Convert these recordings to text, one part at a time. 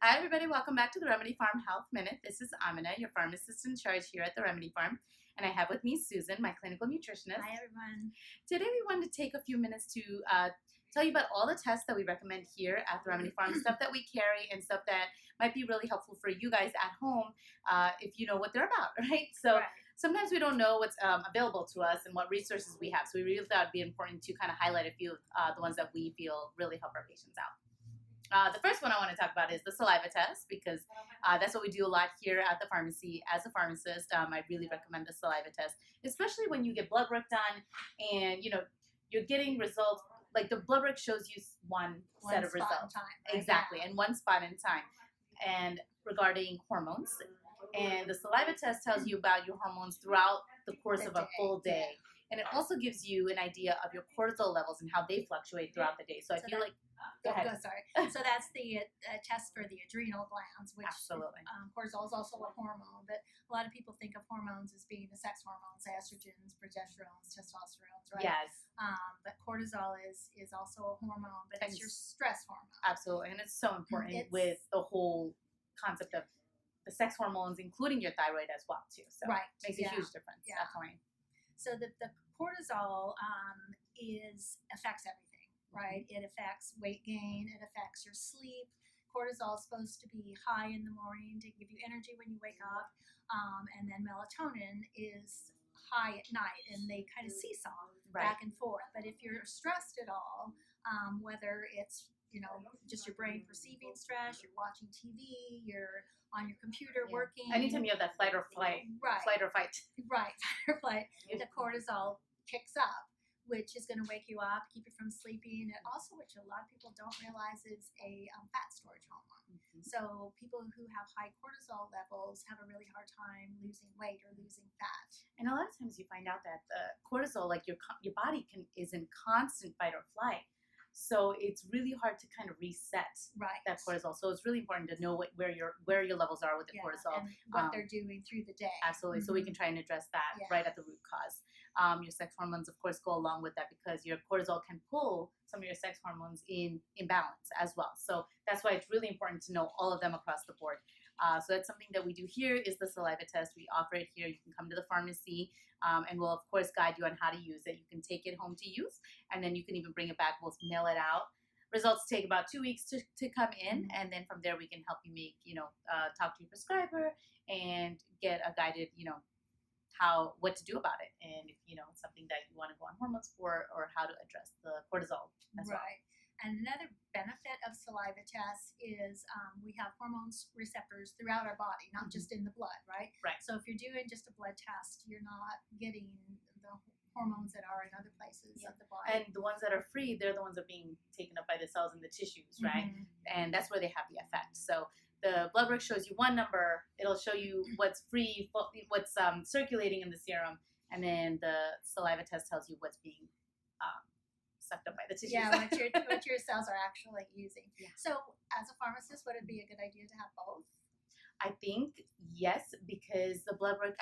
Hi, everybody. Welcome back to the Remedy Pharm Health Minute. This is Amina, your pharmacist in charge here at the Remedy Pharm. And I have with me Susan, my clinical nutritionist. Hi, everyone. Today, we wanted to take a few minutes to tell you about all the tests that we recommend here at the Remedy Pharm, stuff that we carry and stuff that might be really helpful for you guys at home if you know what they're about, right? So sometimes we don't know what's available to us and what resources we have. So we really thought it'd be important to kind of highlight a few of the ones that we feel really help our patients out. The first one I want to talk about is the saliva test because that's what we do a lot here at the pharmacy. As a pharmacist, I really recommend the saliva test, especially when you get blood work done and you're getting results. Like the blood work shows you one set of results, time, right? Exactly, and one spot in time, and regarding hormones. And the saliva test tells you about your hormones throughout the course of a full day. And it also gives you an idea of your cortisol levels and how they fluctuate throughout the day. So I feel like, go ahead. Sorry. So that's the test for the adrenal glands, which absolutely. Cortisol is also a hormone, but a lot of people think of hormones as being the sex hormones, estrogens, progesterones, testosterones, right? Yes. But cortisol is also a hormone, but it's your stress hormone. Absolutely, and it's so important with the whole concept of the sex hormones, including your thyroid as well, too. So makes a huge difference, definitely. So the cortisol affects everything, right? It affects weight gain. It affects your sleep. Cortisol is supposed to be high in the morning to give you energy when you wake up. And then melatonin is high at night, and they kind of seesaw back and forth. But if you're stressed at all, whether it's just your brain perceiving stress, you're watching TV, you're on your computer working. Anytime you have that flight or fight, flight or fight. Right, fight or flight, the cortisol kicks up, which is going to wake you up, keep you from sleeping. And also, which a lot of people don't realize, is a fat storage hormone. Mm-hmm. So people who have high cortisol levels have a really hard time losing weight or losing fat. And a lot of times you find out that the cortisol, like your body is in constant fight or flight. So it's really hard to kind of reset that cortisol. So it's really important to know where your levels are with the cortisol. And what they're doing through the day. Absolutely. Mm-hmm. So we can try and address that right at the root cause. Your sex hormones, of course, go along with that because your cortisol can pull some of your sex hormones in balance as well. So that's why it's really important to know all of them across the board. So that's something that we do here is the saliva test. We offer it here. You can come to the pharmacy and we'll, of course, guide you on how to use it. You can take it home to use, and then you can even bring it back. We'll mail it out. Results take about 2 weeks to come in, and then from there we can help you make, talk to your prescriber and get a guided, what to do about it. And if, it's something that you want to go on hormones for, or how to address the cortisol as well. And another benefit of saliva tests is we have hormones receptors throughout our body, not just in the blood, right? So if you're doing just a blood test, you're not getting the hormones that are in other places of the body. And the ones that are free, they're the ones that are being taken up by the cells in the tissues, right? And that's where they have the effect. So the blood work shows you one number. It'll show you what's free, what's circulating in the serum. And then the saliva test tells you what's being sucked up by the tissues. Yeah, what your cells are actually using. So as a pharmacist, would it be a good idea to have both? I think yes, because the blood work,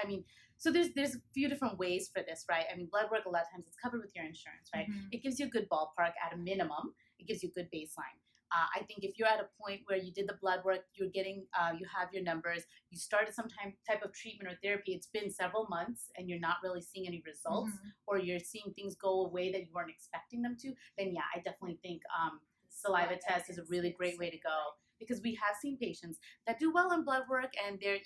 so there's a few different ways for this, right? Blood work, a lot of times it's covered with your insurance, right? It gives you a good ballpark at a minimum. It gives you a good baseline. I think if you're at a point where you did the blood work, you're getting, you have your numbers, you started some type of treatment or therapy, it's been several months and you're not really seeing any results, or you're seeing things go away that you weren't expecting them to, then I definitely think saliva test is a really great way to go, because we have seen patients that do well in blood work and they're,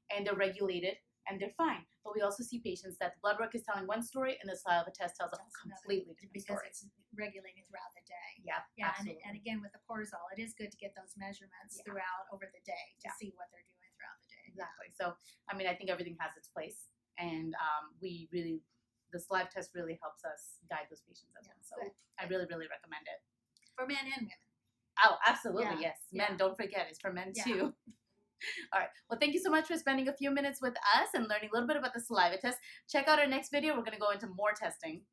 and they're regulated and they're fine. But we also see patients that the blood work is telling one story and the saliva test tells a completely different story. Because it's regulating throughout the day. Yeah, absolutely. And again, with the cortisol, it is good to get those measurements throughout over the day to see what they're doing throughout the day. Exactly. So, I think everything has its place. And the saliva test really helps us guide those patients as well. So I really, really recommend it. For men and women. Oh, absolutely, yes. Men, don't forget, it's for men too. All right. Well, thank you so much for spending a few minutes with us and learning a little bit about the saliva test. Check out our next video. We're going to go into more testing.